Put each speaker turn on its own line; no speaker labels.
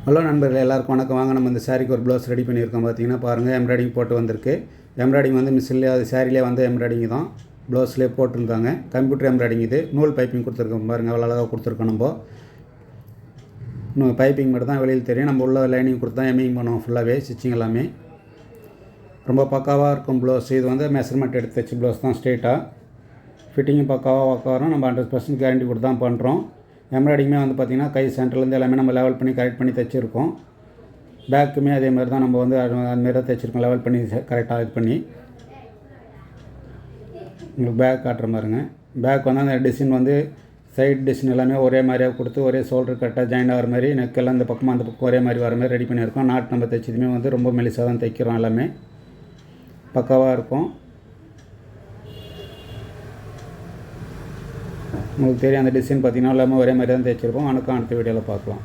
Hello நண்பர்களே, எல்லாருக்கும் வணக்கம். வாங்க நம்ம இந்த சாரிக்கு ஒரு ப்ளவுஸ் ரெடி பண்ணியிருக்கோம். பார்த்தீங்கன்னா பாருங்கள், எம்ப்ராய்டிங் போட்டு வந்திருக்கு. எம்ப்ராய்டிங் வந்து மிஷின்லேயே அது சாரிலே வந்து எம்ப்ராய்டிங் தான் ப்ளவுஸ்லேயே போட்டிருந்தாங்க. கம்ப்யூட்டர் எம்ப்ராய்டிங் இது. நூல் பைப்பிங் கொடுத்துருக்கோம் பாருங்கள், அவ்வளோ அழகாக கொடுத்துருக்கோம். நம்ம இன்னும் பைப்பிங் மட்டும் தான் வெளியில் தெரியும். நம்ம உள்ள லைனிங் கொடுத்து தான் எம்மிங் பண்ணுவோம். ஃபுல்லாகவே ஸ்டிச்சிங் எல்லாமே ரொம்ப பக்காவாக இருக்கும் ப்ளவுஸ். இது வந்து மெஷர்மெண்ட் எடுத்து வச்சு ப்ளவுஸ் தான் ஸ்ட்ரெயிட்டாக ஃபிட்டிங்கும் பக்காவாக வரும். நம்ம 100% கேரண்டி கொடுத்து தான் பண்ணுறோம். எம்ப்ராய்டிங்குமே வந்து பார்த்திங்கன்னா கை சென்டர்லேருந்து எல்லாமே நம்ம லெவல் பண்ணி கரெக்ட் பண்ணி தைச்சிருக்கோம். பேக்குமே அதே மாதிரி தான் நம்ம வந்து அதுமாரி தான் தைச்சிருக்கோம். லெவல் பண்ணி கரெக்டாக இது பண்ணி உங்களுக்கு பேக் காட்டுற மாதிரிங்க. பேக் வந்து அந்த டிசைன் வந்து சைட் டிசைன் எல்லாமே ஒரே மாதிரியாக கொடுத்து ஒரே ஷோல்டர் கரெக்டாக ஜாயின் ஆகிற மாதிரி நெக்கெல்லாம் இந்த பக்கமாக அந்த பக்கம் ஒரே மாதிரி வர மாதிரி ரெடி பண்ணியிருக்கோம். நாட் நம்ம தைச்சதுமே வந்து ரொம்ப மெலிசாக தான் தைக்கிறோம். எல்லாமே பக்காவாக இருக்கும். உங்களுக்கு தெரியும் அந்த டிசைன் பார்த்திங்கன்னா எல்லாமே ஒரே மாதிரி தான் தைச்சிருப்போம். அடுத்த வீடியோவில் பார்க்கலாம்.